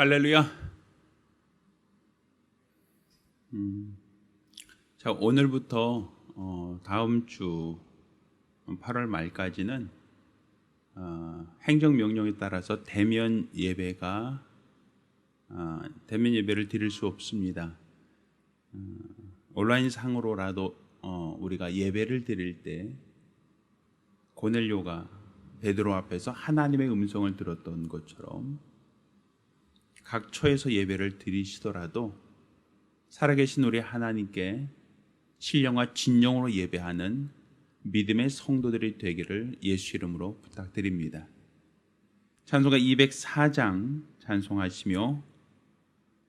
할렐루야. 자, 오늘부터 다음 주 8월 말까지는 행정명령에 따라서 대면 예배를 드릴 수 없습니다. 온라인 상으로라도 우리가 예배를 드릴 때 고넬료가 베드로 앞에서 하나님의 음성을 들었던 것처럼 각처에서 예배를 드리시더라도 살아계신 우리 하나님께 신령과 진정으로 예배하는 믿음의 성도들이 되기를 예수 이름으로 부탁드립니다. 찬송가 204장 찬송하시며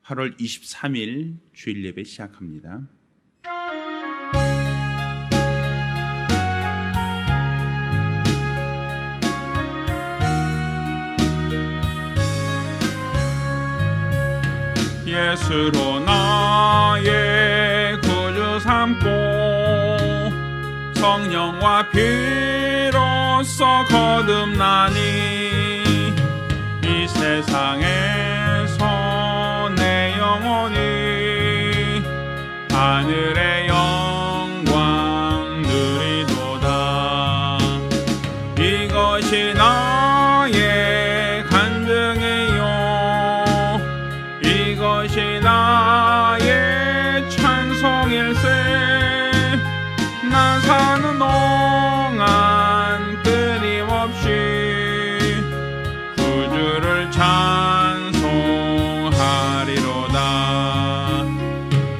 8월 23일 주일 예배 시작합니다. 예수로 나의 구주 삼고 성령과 피로써 거듭나니 이 세상에서 내 영혼이 하늘의 영광 누리도다. 이것이 나의 간증이요 이것이 나의 찬송일세. 나 사는 동안 끊임없이 구주를 찬송하리로다.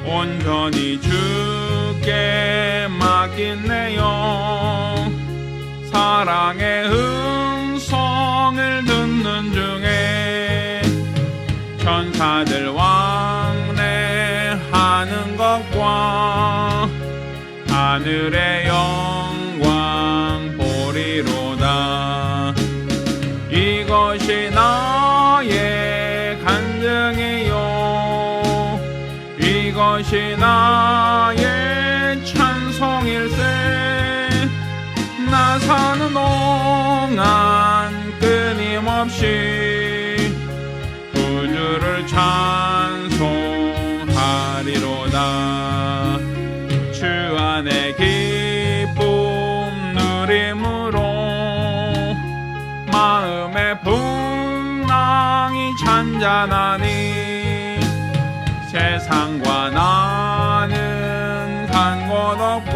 온전히 주께 맡긴 내 영 사랑의 음성을 듣는 중에 천사들 왕래하는 것과 하늘의 영광 보리로다. 이것이 나의 간증이요 이것이 나의 찬송일세. 나 사는 동안 끊임없이 구주를 찬송하리로다. 주 안에 기쁨 누림으로 마음의 풍랑이 잔잔하니 세상과 나는 간 곳 없고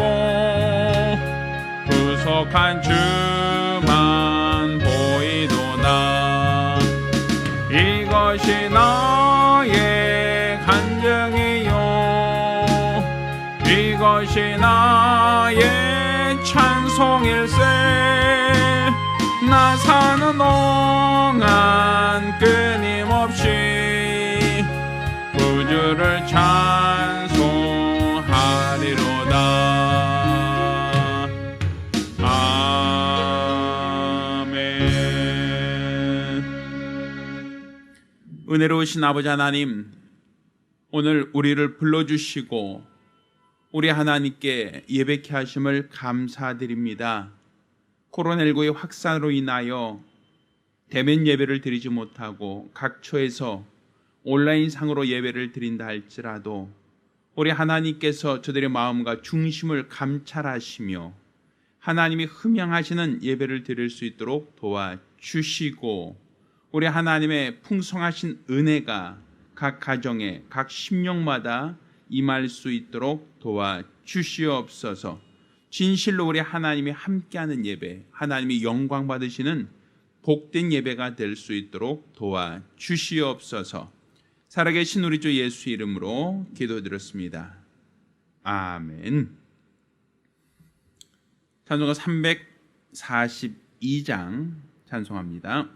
구속한 주만 보이도다. 이것이 나의 간증이요 이것이 나의 찬송일세. 나 사는 동안 끊임없이 구주를 찬송하리로다. 아멘. 은혜로우신 아버지 하나님, 오늘 우리를 불러주시고 우리 하나님께 예배케 하심을 감사드립니다. 코로나19의 확산으로 인하여 대면 예배를 드리지 못하고 각처에서 온라인상으로 예배를 드린다 할지라도 우리 하나님께서 저들의 마음과 중심을 감찰하시며 하나님이 흠양하시는 예배를 드릴 수 있도록 도와주시고 우리 하나님의 풍성하신 은혜가 각 가정에 각 심령마다 임할 수 있도록 도와주시옵소서. 진실로 우리 하나님이 함께하는 예배, 하나님이 영광 받으시는 복된 예배가 될 수 있도록 도와주시옵소서. 살아계신 우리 주 예수 이름으로 기도드렸습니다. 아멘. 찬송가 342장 찬송합니다.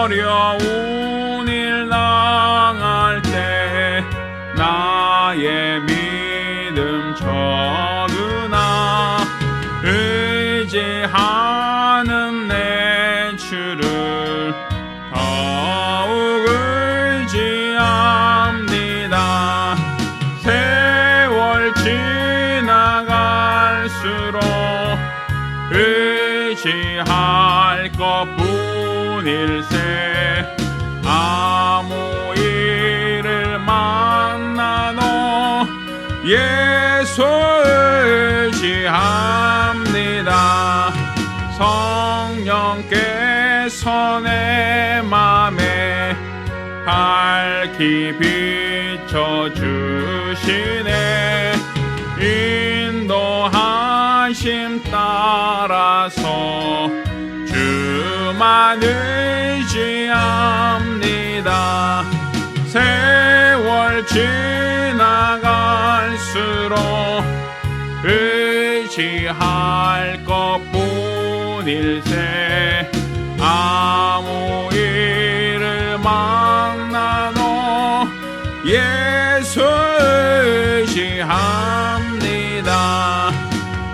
어려운 일 당할 때 나의 믿음 적으나 의지하는 내 주를 더욱 의지합니다. 세월 의지할 것뿐일세. 아무 일을 만나도 예수 의지합니다. 성령께서 내 맘에 밝히 비춰주시네. 인도하심 따라서 주만 의지합니다. 세월 지나갈수록 의지할 것뿐일세. 아무 일을 만나도 예수 의지합니다.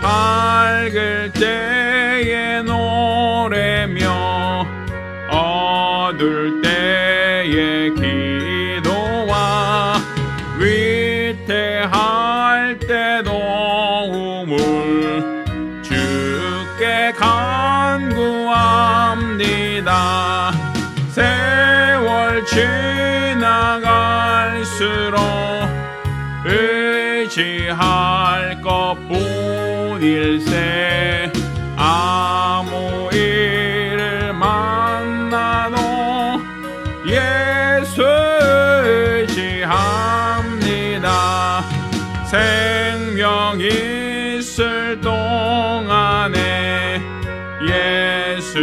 밝을 때에 노래며 어두울 때에 기도와 위태할 때도 우물 주께 간구합니다. 세월 지나갈수록 의지할 것뿐일세. 아무 일을 만나도 예수 의지합니다. 생명 있을 동안에 예수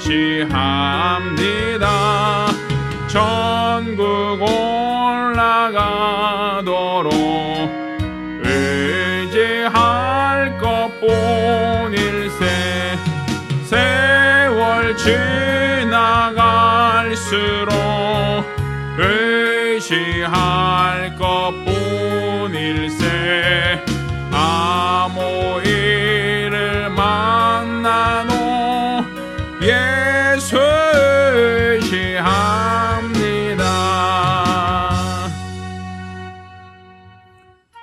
의지합니다. 천국 올라가도록 의지할 것뿐일세. 세월 지나갈수록 의지할 것뿐일세. 아무 일을 만나도 예수 의지합니다.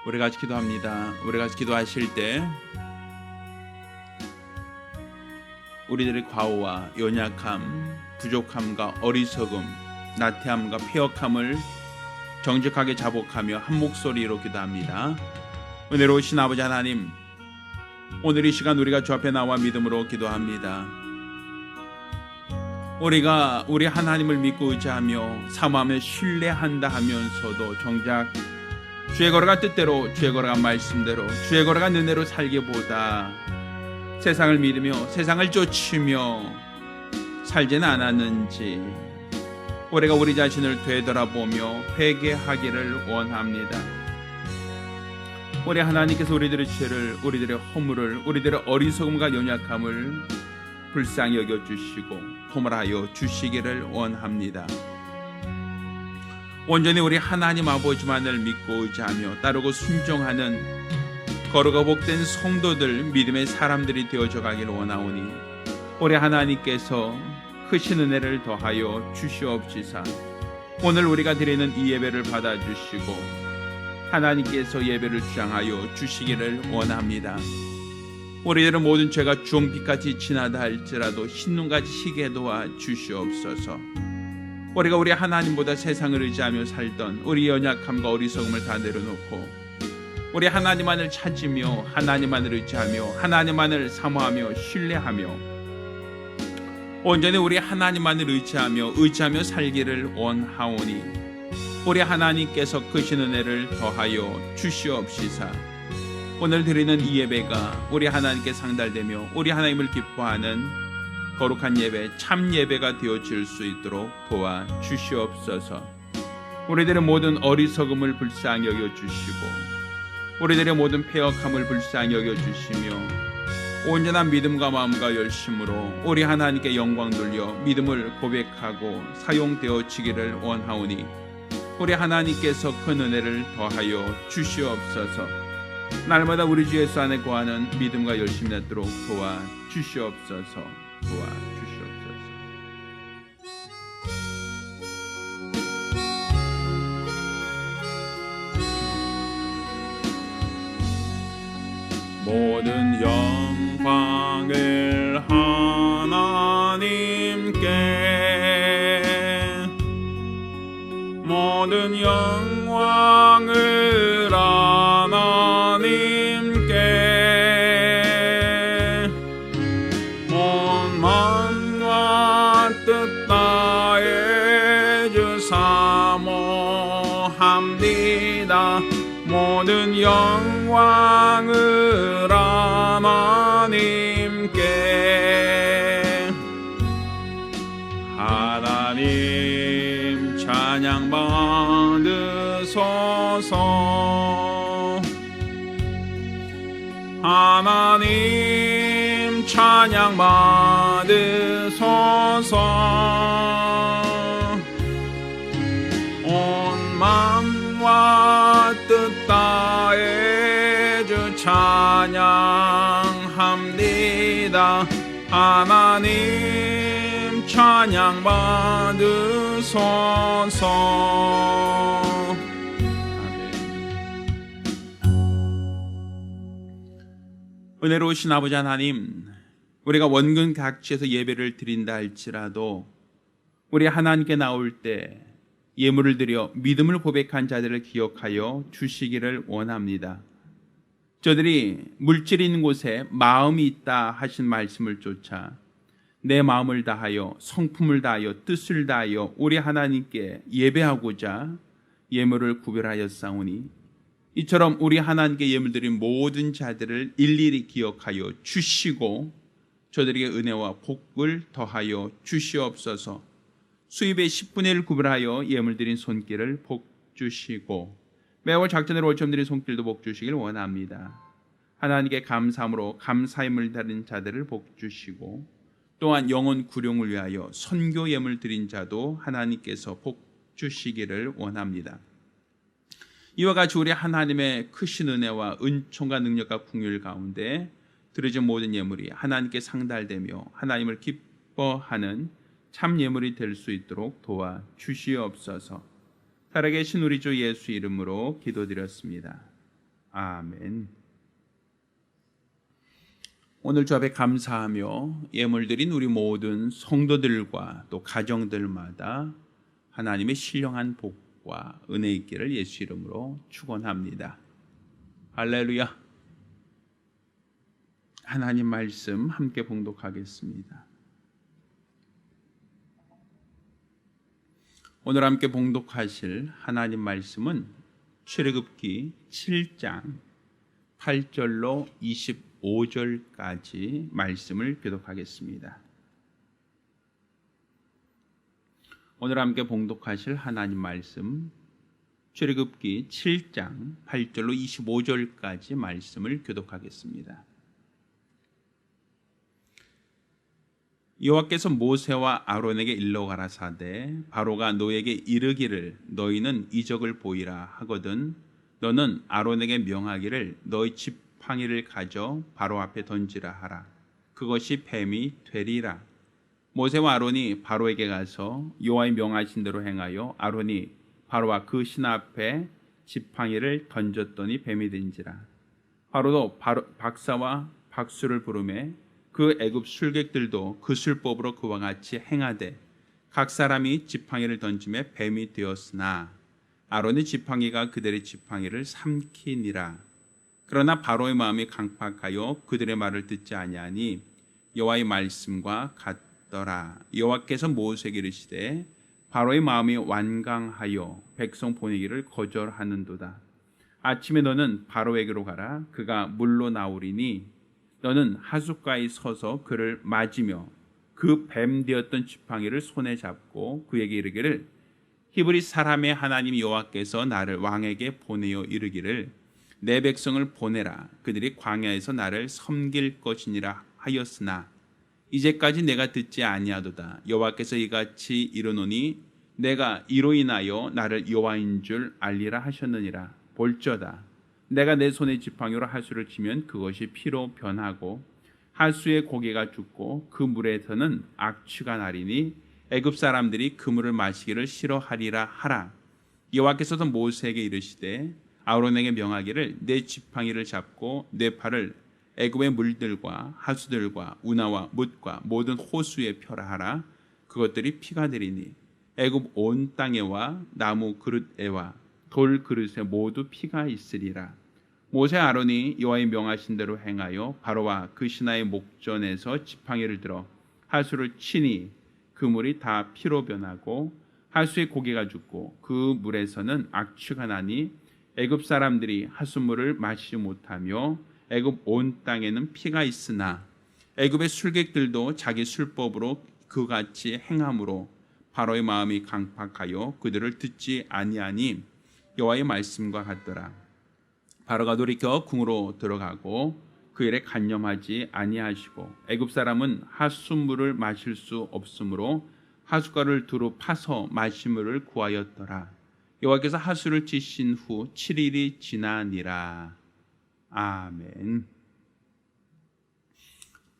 우리 같이 기도합니다. 우리 같이 기도하실 때 우리들의 과오와 연약함, 부족함과 어리석음, 나태함과 폐역함을 정직하게 자복하며 한 목소리로 기도합니다. 은혜로우신 아버지 하나님, 오늘 이 시간 우리가 주 앞에 나와 믿음으로 기도합니다. 우리가 우리 하나님을 믿고 의지하며 사모하며 신뢰한다 하면서도 정작 주의 걸어가 뜻대로, 주의 걸어가 말씀대로, 주의 걸어가 은혜로 살기보다 세상을 믿으며 세상을 쫓으며 살지는 않았는지 우리가 우리 자신을 되돌아보며 회개하기를 원합니다. 우리 하나님께서 우리들의 죄를, 우리들의 허물을, 우리들의 어리석음과 연약함을 불쌍히 여겨주시고 도말하여 주시기를 원합니다. 온전히 우리 하나님 아버지만을 믿고 의지하며 따르고 순종하는 거룩하고 복된 성도들, 믿음의 사람들이 되어져 가기를 원하오니 우리 하나님께서 크신 은혜를 더하여 주시옵시사. 오늘 우리가 드리는 이 예배를 받아주시고 하나님께서 예배를 주장하여 주시기를 원합니다. 우리들은 모든 죄가 주홍빛같이 진하다 할지라도 흰눈같이 희게 도와 주시옵소서. 우리가 우리 하나님보다 세상을 의지하며 살던 우리 연약함과 어리석음을 다 내려놓고 우리 하나님만을 찾으며 하나님만을 의지하며 하나님만을 사모하며 신뢰하며 온전히 우리 하나님만을 의지하며 살기를 원하오니 우리 하나님께서 크신 은혜를 더하여 주시옵시사. 오늘 드리는 이 예배가 우리 하나님께 상달되며 우리 하나님을 기뻐하는 거룩한 예배, 참 예배가 되어질 수 있도록 도와 주시옵소서. 우리들의 모든 어리석음을 불쌍히 여겨주시고 우리들의 모든 폐역함을 불쌍히 여겨주시며 온전한 믿음과 마음과 열심으로 우리 하나님께 영광 돌려 믿음을 고백하고 사용되어지기를 원하오니 우리 하나님께서 큰 은혜를 더하여 주시옵소서. 날마다 우리 주 예수 안에 거하는 믿음과 열심이 낫도록 도와 주시옵소서. 도와 주시옵소서. 모든 영광 영광을 하나님께 모든 영광을 하나님께 온 만과 뜻 다해 주 사모합니다. 모든 영광을 하나님께 하나님 찬양 받으소서 하나님 찬양 받으소서 온 마음과 뜻 다해 주 찬양합니다. 하나님 찬양 받으소서. 은혜로우신 아버지 하나님, 우리가 원근 각지에서 예배를 드린다 할지라도 우리 하나님께 나올 때 예물을 드려 믿음을 고백한 자들을 기억하여 주시기를 원합니다. 저들이 물질이 있는 곳에 마음이 있다 하신 말씀을 쫓아 내 마음을 다하여 성품을 다하여 뜻을 다하여 우리 하나님께 예배하고자 예물을 구별하였사오니 이처럼 우리 하나님께 예물 드린 모든 자들을 일일이 기억하여 주시고 저들에게 은혜와 복을 더하여 주시옵소서. 수입의 10분의 1 구별하여 예물 드린 손길을 복 주시고 매월 작전으로 월점 드린 손길도 복 주시길 원합니다. 하나님께 감사함으로 감사의 예물 드린 자들을 복 주시고 또한 영혼 구령을 위하여 선교 예물 드린 자도 하나님께서 복 주시기를 원합니다. 이와 같이 우리 하나님의 크신 은혜와 은총과 능력과 긍휼 가운데 드려진 모든 예물이 하나님께 상달되며 하나님을 기뻐하는 참 예물이 될 수 있도록 도와 주시옵소서. 살아계신 우리 주 예수 이름으로 기도드렸습니다. 아멘. 오늘 주 앞에 감사하며 예물 드린 우리 모든 성도들과 또 가정들마다 하나님의 신령한 복과 은혜 있기를 예수 이름으로 축원합니다. 할렐루야. 하나님 말씀 함께 봉독하겠습니다. 오늘 함께 봉독하실 하나님 말씀은 출애굽기 7장 8절로 25절까지 말씀을 교독하겠습니다. 오늘 함께 봉독하실 하나님 말씀 출애굽기 7장 8절로 25절까지 말씀을 교독하겠습니다. 여호와께서 모세와 아론에게 일러 가라사대 바로가 너에게 이르기를 너희는 이적을 보이라 하거든 너는 아론에게 명하기를 너희 지팡이를 가져 바로 앞에 던지라 하라. 그것이 뱀이 되리라. 모세와 아론이 바로에게 가서 여호와의 명하신 대로 행하여 아론이 바로와 그 신 앞에 지팡이를 던졌더니 뱀이 된지라. 바로도 박사와 박수를 부르매 그 애굽 술객들도 그 술법으로 그와 같이 행하되 각 사람이 지팡이를 던짐에 뱀이 되었으나 아론의 지팡이가 그들의 지팡이를 삼키니라. 그러나 바로의 마음이 강팍하여 그들의 말을 듣지 아니하니 여호와의 말씀과 같더라. 여호와께서 모세에게 이르시되 바로의 마음이 완강하여 백성 보내기를 거절하는도다. 아침에 너는 바로에게로 가라. 그가 물로 나오리니 너는 하숫가에 서서 그를 맞으며 그 뱀 되었던 지팡이를 손에 잡고 그에게 이르기를 히브리 사람의 하나님 여호와께서 나를 왕에게 보내어 이르기를 내 백성을 보내라. 그들이 광야에서 나를 섬길 것이니라 하였으나 이제까지 내가 듣지 아니하도다. 여호와께서 이같이 이르노니 내가 이로 인하여 나를 여호와인 줄 알리라 하셨느니라. 볼저다. 내가 내 손에 지팡이로 하수를 치면 그것이 피로 변하고 하수의 고기가 죽고 그 물에서는 악취가 나리니 애굽 사람들이 그 물을 마시기를 싫어하리라 하라. 여호와께서도 모세에게 이르시되 아론에게 명하기를 내 지팡이를 잡고 내 팔을 애굽의 물들과 하수들과 운하와 뭇과 모든 호수에 표라하라. 그것들이 피가 되리니 애굽 온 땅에와 나무 그릇에와 돌 그릇에 모두 피가 있으리라. 모세 아론이 여호와의 명하신 대로 행하여 바로와 그 신하의 목전에서 지팡이를 들어 하수를 치니 그 물이 다 피로 변하고 하수의 고기가 죽고 그 물에서는 악취가 나니 애굽 사람들이 하수물을 마시지 못하며 애굽 온 땅에는 피가 있으나 애굽의 술객들도 자기 술법으로 그같이 행함으로 바로의 마음이 강팍하여 그들을 듣지 아니하니 여호와의 말씀과 같더라. 바로가 돌이켜 궁으로 들어가고 그 일에 간념하지 아니하시고 애굽 사람은 하수물을 마실 수 없으므로 하숫가루를 두루 파서 마시물을 구하였더라. 여호와께서 하수를 치신 후 7일이 지나니라. 아멘.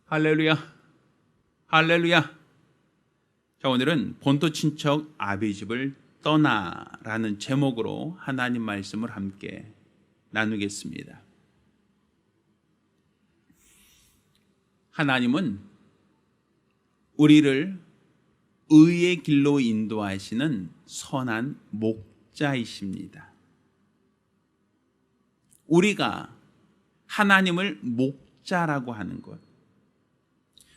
할렐루야. 할렐루야. 자, 오늘은 본토 친척 아비집을 떠나라는 제목으로 하나님 말씀을 함께 나누겠습니다. 하나님은 우리를 의의 길로 인도하시는 선한 목자이십니다. 우리가 하나님을 목자라고 하는 것,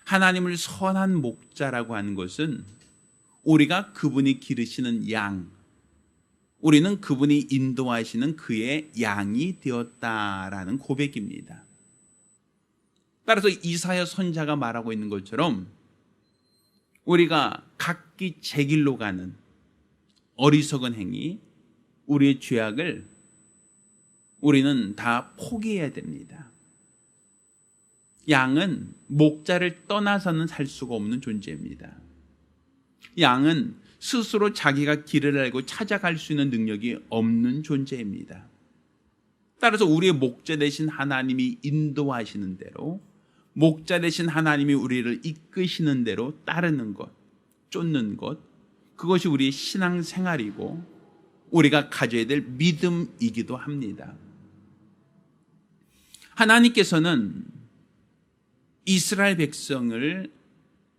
하나님을 선한 목자라고 하는 것은 우리가 그분이 기르시는 양, 우리는 그분이 인도하시는 그의 양이 되었다라는 고백입니다. 따라서 이사야 선지자가 말하고 있는 것처럼 우리가 각기 제 길로 가는 어리석은 행위, 우리의 죄악을 우리는 다 포기해야 됩니다. 양은 목자를 떠나서는 살 수가 없는 존재입니다. 양은 스스로 자기가 길을 알고 찾아갈 수 있는 능력이 없는 존재입니다. 따라서 우리의 목자 되신 하나님이 인도하시는 대로, 목자 되신 하나님이 우리를 이끄시는 대로 따르는 것, 쫓는 것, 그것이 우리의 신앙생활이고 우리가 가져야 될 믿음이기도 합니다. 하나님께서는 이스라엘 백성을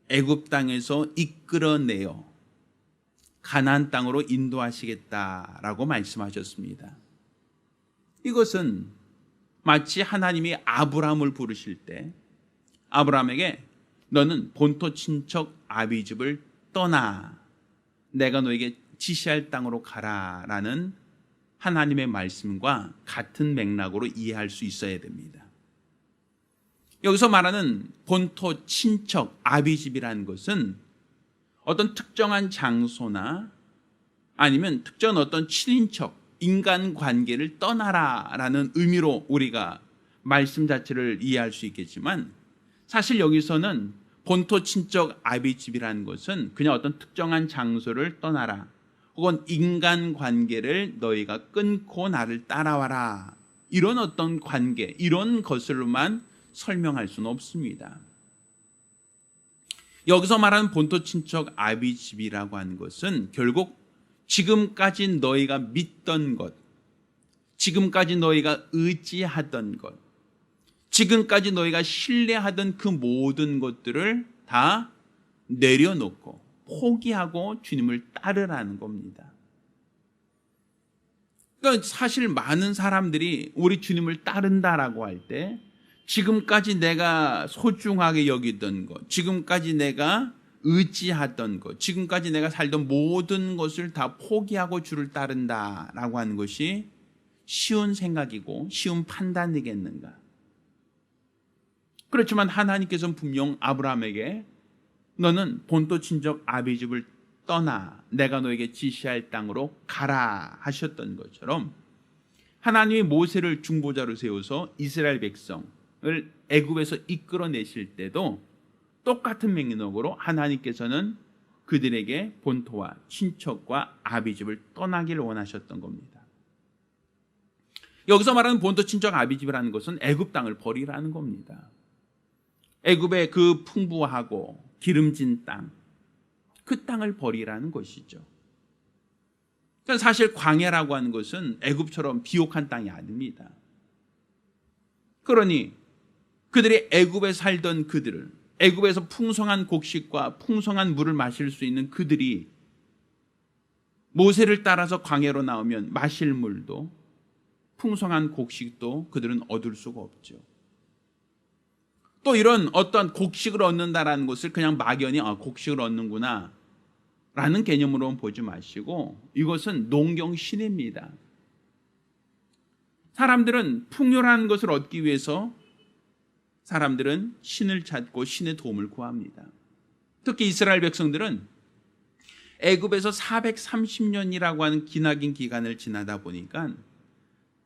애굽 땅에서 이끌어내어 가나안 땅으로 인도하시겠다라고 말씀하셨습니다. 이것은 마치 하나님이 아브라함을 부르실 때 아브라함에게 너는 본토 친척 아비집을 떠나 내가 너에게 지시할 땅으로 가라라는 하나님의 말씀과 같은 맥락으로 이해할 수 있어야 됩니다. 여기서 말하는 본토 친척 아비집이라는 것은 어떤 특정한 장소나 아니면 특정한 어떤 친인척, 인간관계를 떠나라라는 의미로 우리가 말씀 자체를 이해할 수 있겠지만 사실 여기서는 본토 친척 아비집이라는 것은 그냥 어떤 특정한 장소를 떠나라 혹은 인간관계를 너희가 끊고 나를 따라와라 이런 어떤 관계, 이런 것으로만 설명할 수는 없습니다. 여기서 말하는 본토 친척 아비집이라고 하는 것은 결국 지금까지 너희가 믿던 것, 지금까지 너희가 의지하던 것, 지금까지 너희가 신뢰하던 그 모든 것들을 다 내려놓고 포기하고 주님을 따르라는 겁니다. 그러니까 사실 많은 사람들이 우리 주님을 따른다라고 할 때 지금까지 내가 소중하게 여기던 것, 지금까지 내가 의지하던 것, 지금까지 내가 살던 모든 것을 다 포기하고 주를 따른다라고 하는 것이 쉬운 생각이고 쉬운 판단이겠는가? 그렇지만 하나님께서는 분명 아브라함에게 너는 본토 친척 아비집을 떠나 내가 너에게 지시할 땅으로 가라 하셨던 것처럼 하나님이 모세를 중보자로 세워서 이스라엘 백성을 애굽에서 이끌어내실 때도 똑같은 맥락으로 하나님께서는 그들에게 본토와 친척과 아비집을 떠나기를 원하셨던 겁니다. 여기서 말하는 본토 친척 아비집이라는 것은 애굽 땅을 버리라는 겁니다. 애굽의 그 풍부하고 기름진 땅, 그 땅을 버리라는 것이죠. 그러니까 사실 광야라고 하는 것은 애굽처럼 비옥한 땅이 아닙니다. 그러니 그들이 애굽에 살던 그들을, 애굽에서 풍성한 곡식과 풍성한 물을 마실 수 있는 그들이 모세를 따라서 광야로 나오면 마실 물도 풍성한 곡식도 그들은 얻을 수가 없죠. 또 이런 어떤 곡식을 얻는다라는 것을 그냥 막연히 곡식을 얻는구나 라는 개념으로는 보지 마시고, 이것은 농경 신입니다. 사람들은 풍요한 것을 얻기 위해서 사람들은 신을 찾고 신의 도움을 구합니다. 특히 이스라엘 백성들은 애굽에서 430년이라고 하는 기나긴 기간을 지나다 보니까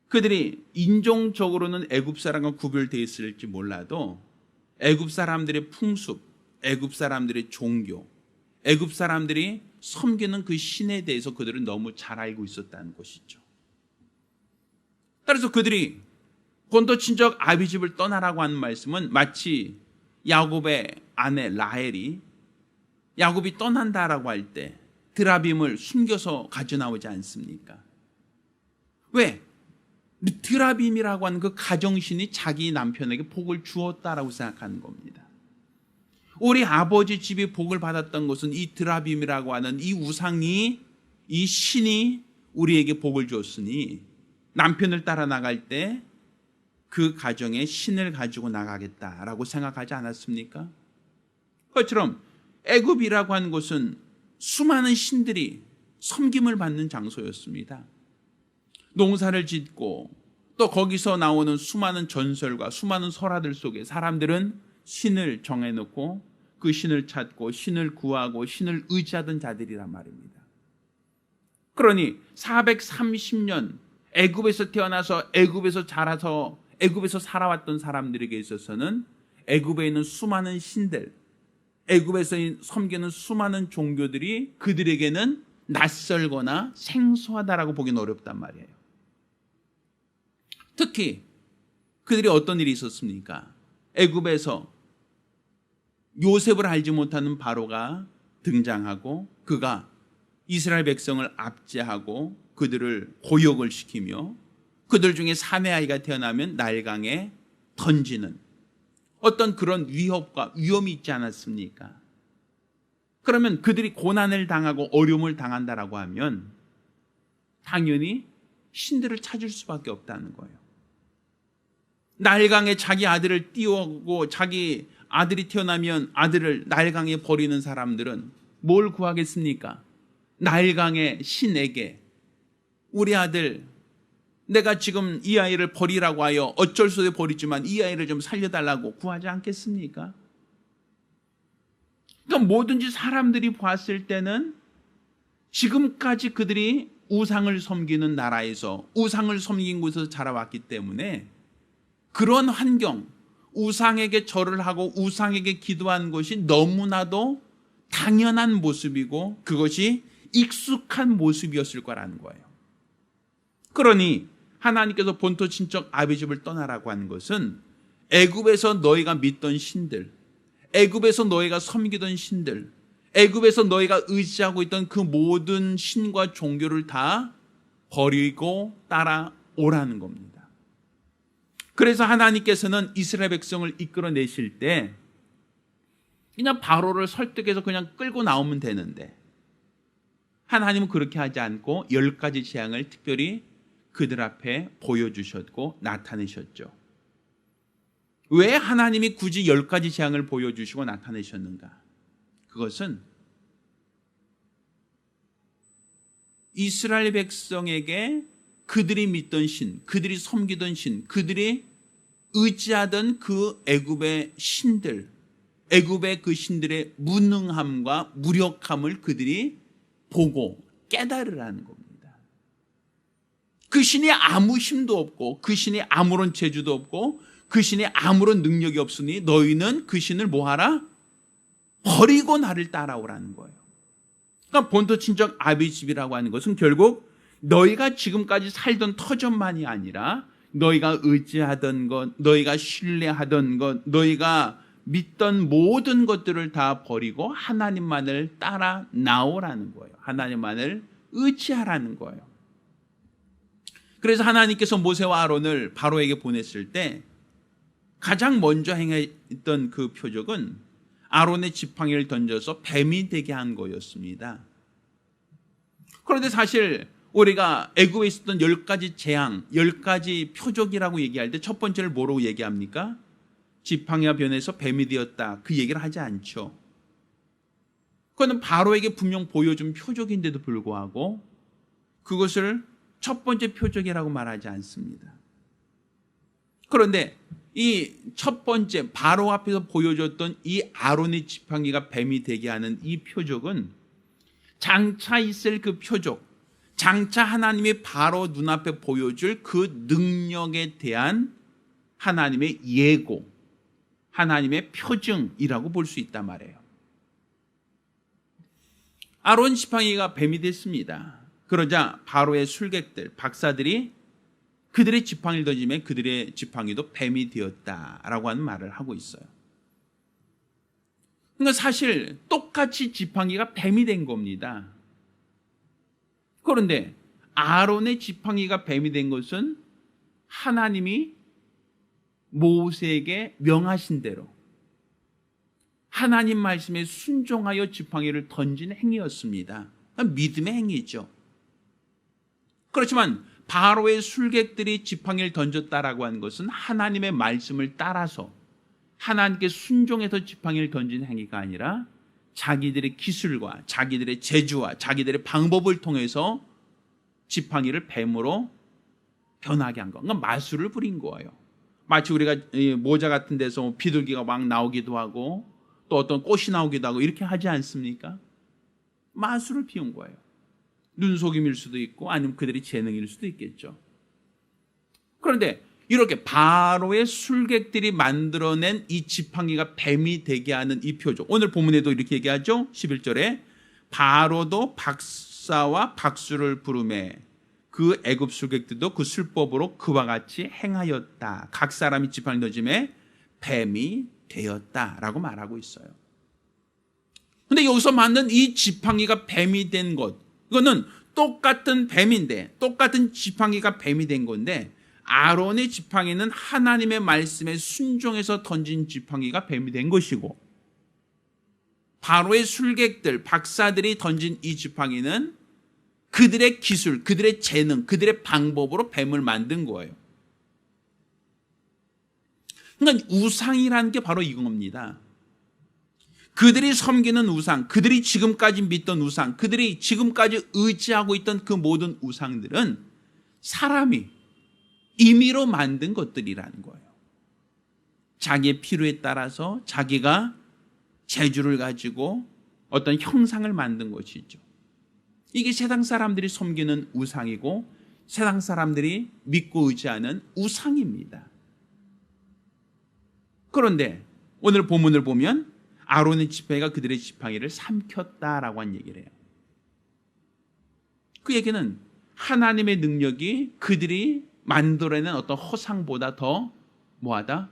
그들이 인종적으로는 애굽 사람과 구별되어 있을지 몰라도 애굽 사람들의 풍습, 애굽 사람들의 종교, 애굽 사람들이 섬기는 그 신에 대해서 그들은 너무 잘 알고 있었다는 것이죠. 따라서 그들이 본토 친척 아비집을 떠나라고 하는 말씀은 마치 야곱의 아내 라헬이 야곱이 떠난다라고 할 때 드라빔을 숨겨서 가져 나오지 않습니까? 왜? 드라빔이라고 하는 그 가정신이 자기 남편에게 복을 주었다라고 생각하는 겁니다. 우리 아버지 집이 복을 받았던 것은 이 드라빔이라고 하는 이 우상이, 이 신이 우리에게 복을 줬으니 남편을 따라 나갈 때 그 가정에 신을 가지고 나가겠다라고 생각하지 않았습니까? 그것처럼 애굽이라고 하는 곳은 수많은 신들이 섬김을 받는 장소였습니다. 농사를 짓고 또 거기서 나오는 수많은 전설과 수많은 설화들 속에 사람들은 신을 정해놓고 그 신을 찾고 신을 구하고 신을 의지하던 자들이란 말입니다. 그러니 430년 애굽에서 태어나서 애굽에서 자라서 애굽에서 살아왔던 사람들에게 있어서는 애굽에 있는 수많은 신들, 애굽에서 섬기는 수많은 종교들이 그들에게는 낯설거나 생소하다라고 보기는 어렵단 말이에요. 특히 그들이 어떤 일이 있었습니까? 애굽에서 요셉을 알지 못하는 바로가 등장하고 그가 이스라엘 백성을 압제하고 그들을 고역을 시키며 그들 중에 사내 아이가 태어나면 나일강에 던지는 어떤 그런 위협과 위험이 있지 않았습니까? 그러면 그들이 고난을 당하고 어려움을 당한다라고 하면 당연히 신들을 찾을 수밖에 없다는 거예요. 나일강에 자기 아들을 띄우고 자기 아들이 태어나면 아들을 나일강에 버리는 사람들은 뭘 구하겠습니까? 나일강의 신에게 우리 아들, 내가 지금 이 아이를 버리라고 하여 어쩔 수 없이 버리지만 이 아이를 좀 살려달라고 구하지 않겠습니까? 그러니까 뭐든지 사람들이 봤을 때는 지금까지 그들이 우상을 섬기는 나라에서 우상을 섬긴 곳에서 자라왔기 때문에 그런 환경, 우상에게 절을 하고 우상에게 기도한 것이 너무나도 당연한 모습이고 그것이 익숙한 모습이었을 거라는 거예요. 그러니 하나님께서 본토 친척 아비집을 떠나라고 하는 것은 애굽에서 너희가 믿던 신들, 애굽에서 너희가 섬기던 신들, 애굽에서 너희가 의지하고 있던 그 모든 신과 종교를 다 버리고 따라오라는 겁니다. 그래서 하나님께서는 이스라엘 백성을 이끌어내실 때 그냥 바로를 설득해서 그냥 끌고 나오면 되는데 하나님은 그렇게 하지 않고 10가지 재앙을 특별히 그들 앞에 보여주셨고 나타내셨죠. 왜 하나님이 굳이 10가지 재앙을 보여주시고 나타내셨는가? 그것은 이스라엘 백성에게 그들이 믿던 신, 그들이 섬기던 신, 그들이 의지하던 그 애굽의 신들, 애굽의 그 신들의 무능함과 무력함을 그들이 보고 깨달으라는 겁니다. 그 신이 아무 힘도 없고 그 신이 아무런 재주도 없고 그 신이 아무런 능력이 없으니 너희는 그 신을 뭐하라? 버리고 나를 따라오라는 거예요. 그러니까 본토 친척 아비집이라고 하는 것은 결국 너희가 지금까지 살던 터전만이 아니라 너희가 의지하던 것, 너희가 신뢰하던 것, 너희가 믿던 모든 것들을 다 버리고 하나님만을 따라 나오라는 거예요. 하나님만을 의지하라는 거예요. 그래서 하나님께서 모세와 아론을 바로에게 보냈을 때 가장 먼저 행했던 그 표적은 아론의 지팡이를 던져서 뱀이 되게 한 거였습니다. 그런데 사실 우리가 애굽에 있었던 10가지 재앙, 10가지 표적이라고 얘기할 때 첫 번째를 뭐라고 얘기합니까? 지팡이가 변해서 뱀이 되었다. 그 얘기를 하지 않죠. 그거는 바로에게 분명 보여준 표적인데도 불구하고 그것을 첫 번째 표적이라고 말하지 않습니다. 그런데 이 첫 번째 바로 앞에서 보여줬던 이 아론의 지팡이가 뱀이 되게 하는 이 표적은 장차 있을 그 표적, 장차 하나님이 바로 눈앞에 보여줄 그 능력에 대한 하나님의 예고, 하나님의 표징이라고 볼 수 있단 말이에요. 아론 지팡이가 뱀이 됐습니다. 그러자 바로의 술객들, 박사들이 그들의 지팡이를 던지면 그들의 지팡이도 뱀이 되었다라고 하는 말을 하고 있어요. 그러니까 사실 똑같이 지팡이가 뱀이 된 겁니다. 그런데 아론의 지팡이가 뱀이 된 것은 하나님이 모세에게 명하신 대로 하나님 말씀에 순종하여 지팡이를 던진 행위였습니다. 믿음의 행위죠. 그렇지만 바로의 술객들이 지팡이를 던졌다라고 하는 것은 하나님의 말씀을 따라서 하나님께 순종해서 지팡이를 던진 행위가 아니라 자기들의 기술과 자기들의 재주와 자기들의 방법을 통해서 지팡이를 뱀으로 변하게 한 거. 그러니까 마술을 부린 거예요. 마치 우리가 모자 같은 데서 비둘기가 막 나오기도 하고 또 어떤 꽃이 나오기도 하고 이렇게 하지 않습니까? 마술을 피운 거예요. 눈속임일 수도 있고 아니면 그들이 재능일 수도 있겠죠. 그런데 이렇게 바로의 술객들이 만들어낸 이 지팡이가 뱀이 되게 하는 이 표적, 오늘 본문에도 이렇게 얘기하죠. 11절에 바로도 박사와 박수를 부르매 그 애굽 술객들도 그 술법으로 그와 같이 행하였다. 각 사람이 지팡이 던짐에 뱀이 되었다라고 말하고 있어요. 그런데 여기서 만든 이 지팡이가 뱀이 된 것, 이거는 똑같은 뱀인데, 똑같은 지팡이가 뱀이 된 건데 아론의 지팡이는 하나님의 말씀에 순종해서 던진 지팡이가 뱀이 된 것이고, 바로의 술객들, 박사들이 던진 이 지팡이는 그들의 기술, 그들의 재능, 그들의 방법으로 뱀을 만든 거예요. 그러니까 우상이라는 게 바로 이겁니다. 그들이 섬기는 우상, 그들이 지금까지 믿던 우상, 그들이 지금까지 의지하고 있던 그 모든 우상들은 사람이 임의로 만든 것들이라는 거예요. 자기의 필요에 따라서 자기가 재주를 가지고 어떤 형상을 만든 것이죠. 이게 세상 사람들이 섬기는 우상이고 세상 사람들이 믿고 의지하는 우상입니다. 그런데 오늘 본문을 보면 아론의 지팡이가 그들의 지팡이를 삼켰다라고 한 얘기를 해요. 그 얘기는 하나님의 능력이 그들이 만들어낸 어떤 허상보다 더 뭐하다?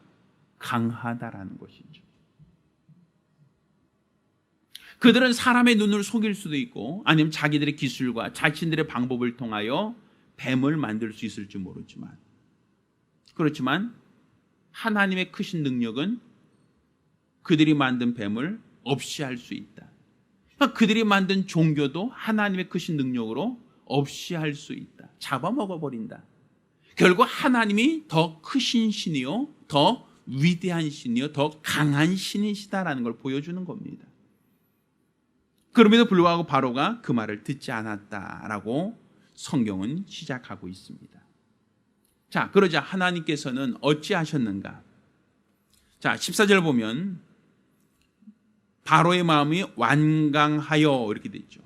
강하다라는 것이죠. 그들은 사람의 눈을 속일 수도 있고 아니면 자기들의 기술과 자신들의 방법을 통하여 뱀을 만들 수 있을지 모르지만, 그렇지만 하나님의 크신 능력은 그들이 만든 뱀을 없이 할 수 있다. 그러니까 그들이 만든 종교도 하나님의 크신 능력으로 없이 할 수 있다. 잡아먹어버린다. 결국 하나님이 더 크신 신이요, 더 위대한 신이요, 더 강한 신이시다라는 걸 보여주는 겁니다. 그럼에도 불구하고 바로가 그 말을 듣지 않았다라고 성경은 시작하고 있습니다. 자, 그러자 하나님께서는 어찌하셨는가? 자, 14절 보면 바로의 마음이 완강하여 이렇게 되죠.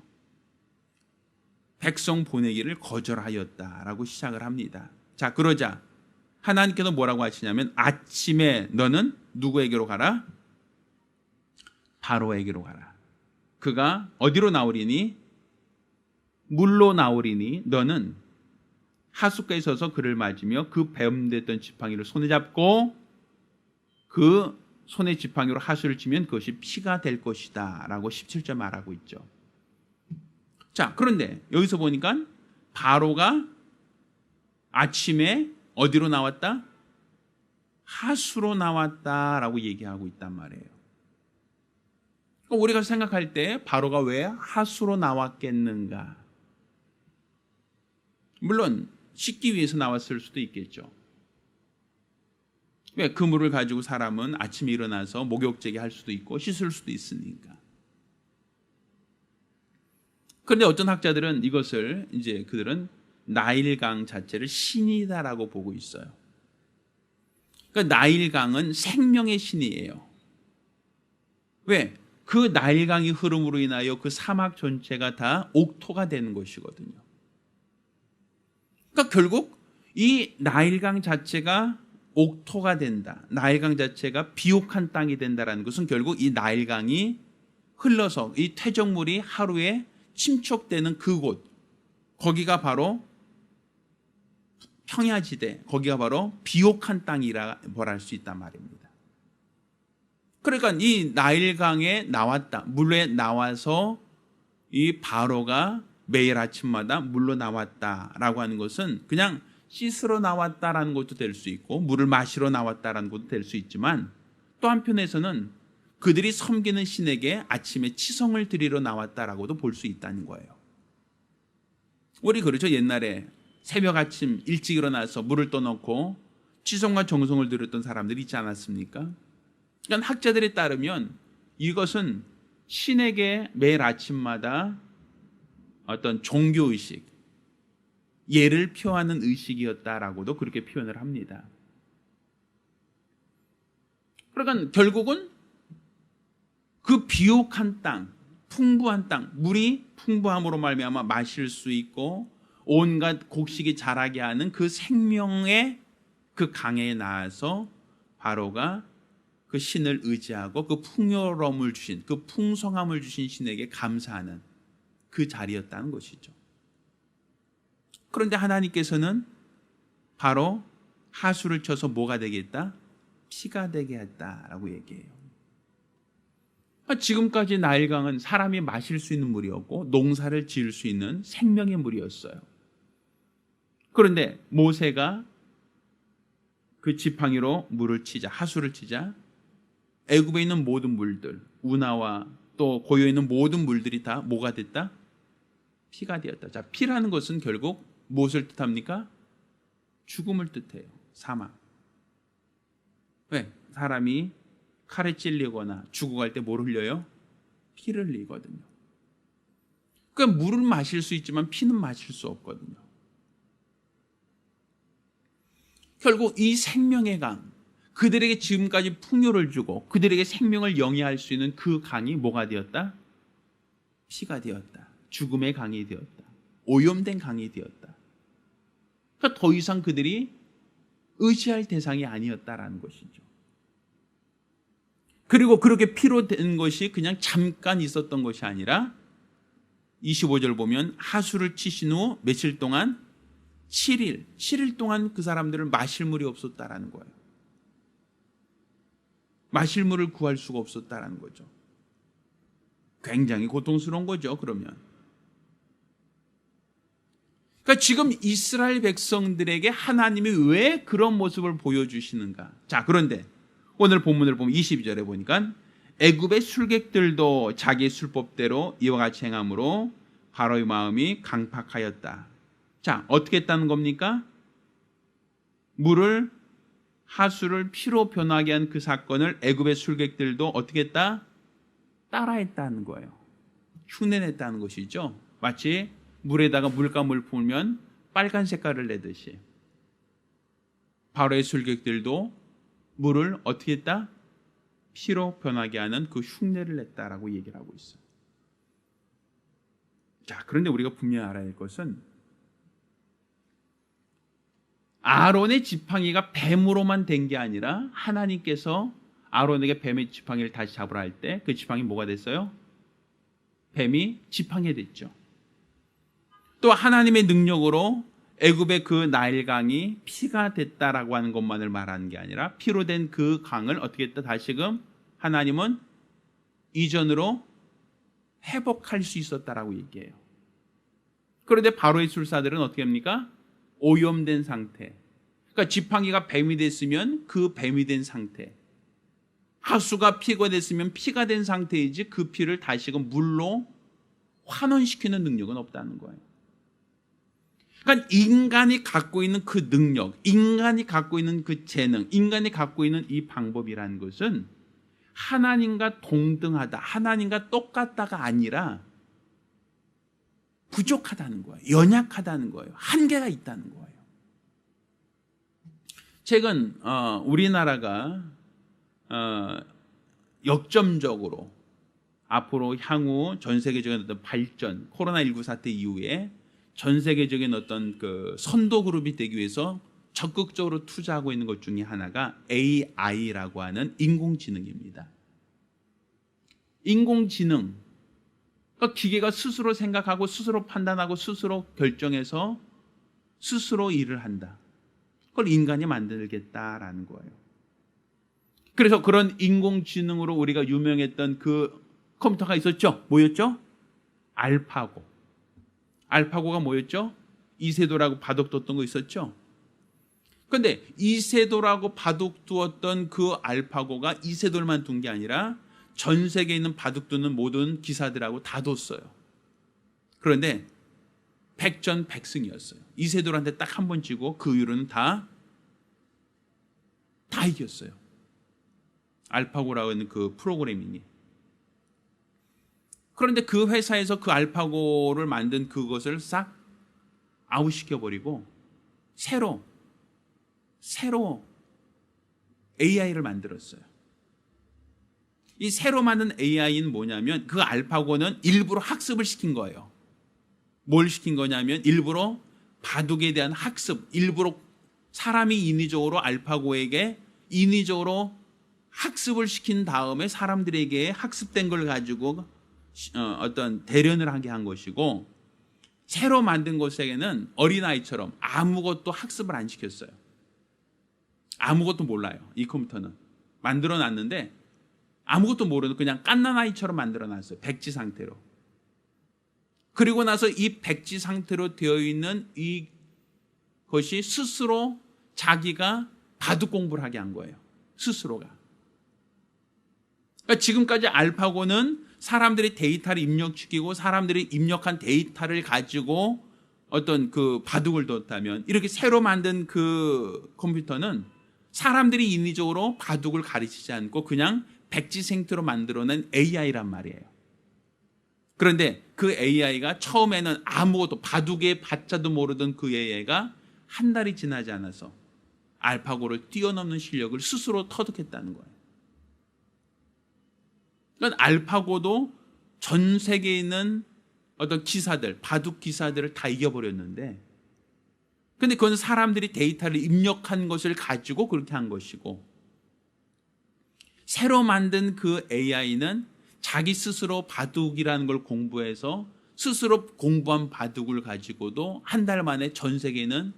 백성 보내기를 거절하였다라고 시작을 합니다. 자, 그러자 하나님께서 뭐라고 하시냐면 아침에 너는 누구에게로 가라? 바로에게로 가라. 그가 어디로 나오리니? 물로 나오리니 너는 하숫가에 서서 그를 맞으며 그 뱀됐던 지팡이를 손에 잡고 그 손에 지팡이로 하수를 치면 그것이 피가 될 것이다 라고 17절 말하고 있죠. 자, 그런데 여기서 보니까 바로가 아침에 어디로 나왔다? 하수로 나왔다라고 얘기하고 있단 말이에요. 우리가 생각할 때 바로가 왜 하수로 나왔겠는가? 물론 씻기 위해서 나왔을 수도 있겠죠. 왜? 그 물을 가지고 사람은 아침에 일어나서 목욕제기 할 수도 있고 씻을 수도 있으니까. 그런데 어떤 학자들은 이것을 이제 그들은 나일강 자체를 신이다라고 보고 있어요. 그러니까 나일강은 생명의 신이에요. 왜? 그 나일강이 흐름으로 인하여 그 사막 전체가 다 옥토가 되는 것이거든요. 그러니까 결국 이 나일강 자체가 옥토가 된다. 나일강 자체가 비옥한 땅이 된다라는 것은 결국 이 나일강이 흘러서 이 퇴적물이 하루에 침척되는 그곳, 거기가 바로 평야지대, 거기가 바로 비옥한 땅이라 말할 수 있단 말입니다. 그러니까 이 나일강에 나왔다, 물에 나와서 이 바로가 매일 아침마다 물로 나왔다라고 하는 것은 그냥 씻으러 나왔다라는 것도 될 수 있고 물을 마시러 나왔다라는 것도 될 수 있지만, 또 한편에서는 그들이 섬기는 신에게 아침에 치성을 드리러 나왔다라고도 볼 수 있다는 거예요. 우리 그렇죠. 옛날에 새벽 아침 일찍 일어나서 물을 떠놓고 치성과 정성을 드렸던 사람들이 있지 않았습니까? 그러니까 학자들에 따르면 이것은 신에게 매일 아침마다 어떤 종교의식, 예를 표하는 의식이었다라고도 그렇게 표현을 합니다. 그러니까 결국은 그 비옥한 땅, 풍부한 땅, 물이 풍부함으로 말미암아 마실 수 있고 온갖 곡식이 자라게 하는 그 생명의 그 강에 나와서 바로가 그 신을 의지하고 그 풍요로움을 주신, 그 풍성함을 주신 신에게 감사하는 그 자리였다는 것이죠. 그런데 하나님께서는 바로 하수를 쳐서 뭐가 되겠다? 피가 되게 했다라고 얘기해요. 지금까지 나일강은 사람이 마실 수 있는 물이었고 농사를 지을 수 있는 생명의 물이었어요. 그런데 모세가 그 지팡이로 물을 치자, 하수를 치자 애굽에 있는 모든 물들, 운하와 또 고요에 있는 모든 물들이 다 뭐가 됐다? 피가 되었다. 자, 피라는 것은 결국 무엇을 뜻합니까? 죽음을 뜻해요. 사망. 왜? 사람이 칼에 찔리거나 죽어갈 때 뭘 흘려요? 피를 흘리거든요. 그러니까 물을 마실 수 있지만 피는 마실 수 없거든요. 결국 이 생명의 강, 그들에게 지금까지 풍요를 주고 그들에게 생명을 영위할 수 있는 그 강이 뭐가 되었다? 피가 되었다. 죽음의 강이 되었다. 오염된 강이 되었다. 그러니까 더 이상 그들이 의지할 대상이 아니었다라는 것이죠. 그리고 그렇게 피로 된 것이 그냥 잠깐 있었던 것이 아니라 25절 보면 하수를 치신 후 며칠 동안 7일 동안 그 사람들은 마실 물이 없었다라는 거예요. 마실 물을 구할 수가 없었다라는 거죠. 굉장히 고통스러운 거죠. 그러면 그러니까 지금 이스라엘 백성들에게 하나님이 왜 그런 모습을 보여주시는가? 자, 그런데 오늘 본문을 보면 22절에 보니까 애굽의 술객들도 자기 술법대로 이와 같이 행함으로 바로의 마음이 강팍하였다. 자, 어떻게 했다는 겁니까? 물을 하수를 피로 변하게 한 그 사건을 애굽의 술객들도 어떻게 했다? 따라했다는 거예요. 흉내냈다는 것이죠. 마치 물에다가 물감을 풀면 빨간 색깔을 내듯이 바로의 술객들도 물을 어떻게 했다? 피로 변하게 하는 그 흉내를 냈다라고 얘기를 하고 있어요. 자, 그런데 우리가 분명히 알아야 할 것은 아론의 지팡이가 뱀으로만 된 게 아니라 하나님께서 아론에게 뱀의 지팡이를 다시 잡으라 할 때 그 지팡이 뭐가 됐어요? 뱀이 지팡이 됐죠. 또 하나님의 능력으로 애굽의 그 나일강이 피가 됐다라고 하는 것만을 말하는 게 아니라 피로 된 그 강을 어떻게 했다? 다시금 하나님은 이전으로 회복할 수 있었다라고 얘기해요. 그런데 바로의 술사들은 어떻게 합니까? 오염된 상태. 그러니까 지팡이가 뱀이 됐으면 그 뱀이 된 상태, 하수가 피가 됐으면 피가 된 상태이지 그 피를 다시금 물로 환원시키는 능력은 없다는 거예요. 그러니까 인간이 갖고 있는 그 능력, 인간이 갖고 있는 그 재능, 인간이 갖고 있는 이 방법이라는 것은 하나님과 동등하다, 하나님과 똑같다가 아니라 부족하다는 거예요. 연약하다는 거예요. 한계가 있다는 거예요. 최근 우리나라가 역점적으로 앞으로 향후 전 세계적인 어떤 발전, 코로나19 사태 이후에 전 세계적인 어떤 그 선도 그룹이 되기 위해서 적극적으로 투자하고 있는 것 중에 하나가 AI라고 하는 인공지능입니다. 인공지능, 그러니까 기계가 스스로 생각하고 스스로 판단하고 스스로 결정해서 스스로 일을 한다. 그걸 인간이 만들겠다라는 거예요. 그래서 그런 인공지능으로 우리가 유명했던 그 컴퓨터가 있었죠. 뭐였죠? 알파고. 알파고가 뭐였죠? 이세돌하고 바둑 뒀던 거 있었죠. 그런데 이세돌하고 바둑 두었던 그 알파고가 이세돌만 둔 게 아니라 전 세계에 있는 바둑 두는 모든 기사들하고 다 뒀어요. 그런데 백전백승이었어요. 이세돌한테 딱 한 번 지고 그 이후로는 다 이겼어요. 알파고라고 하는 그 프로그래밍이. 그런데 그 회사에서 그 알파고를 만든 그것을 싹 아웃시켜버리고 새로 AI를 만들었어요. 이 새로 만든 AI는 뭐냐면 그 알파고는 일부러 학습을 시킨 거예요. 뭘 시킨 거냐면 일부러 바둑에 대한 학습, 일부러 사람이 인위적으로 알파고에게 인위적으로 학습을 시킨 다음에 사람들에게 학습된 걸 가지고 어떤 대련을 하게 한 것이고, 새로 만든 것에게는 어린아이처럼 아무것도 학습을 안 시켰어요. 아무것도 몰라요. 이 컴퓨터는 만들어 놨는데 아무것도 모르는 그냥 갓난아이처럼 만들어 놨어요. 백지 상태로. 그리고 나서 이 백지 상태로 되어 있는 이것이 스스로 자기가 바둑 공부를 하게 한 거예요. 스스로가. 그러니까 지금까지 알파고는 사람들이 데이터를 입력시키고 사람들이 입력한 데이터를 가지고 어떤 그 바둑을 뒀다면, 이렇게 새로 만든 그 컴퓨터는 사람들이 인위적으로 바둑을 가르치지 않고 그냥 백지 생태로 만들어낸 AI란 말이에요. 그런데 그 AI가 처음에는 아무것도 바둑의 바자도 모르던 그 AI가 한 달이 지나지 않아서 알파고를 뛰어넘는 실력을 스스로 터득했다는 거예요. 그러니까 알파고도 전 세계에 있는 어떤 기사들, 바둑 기사들을 다 이겨버렸는데, 근데 그건 사람들이 데이터를 입력한 것을 가지고 그렇게 한 것이고, 새로 만든 그 AI는 자기 스스로 바둑이라는 걸 공부해서 스스로 공부한 바둑을 가지고도 한 달 만에 전 세계에 있는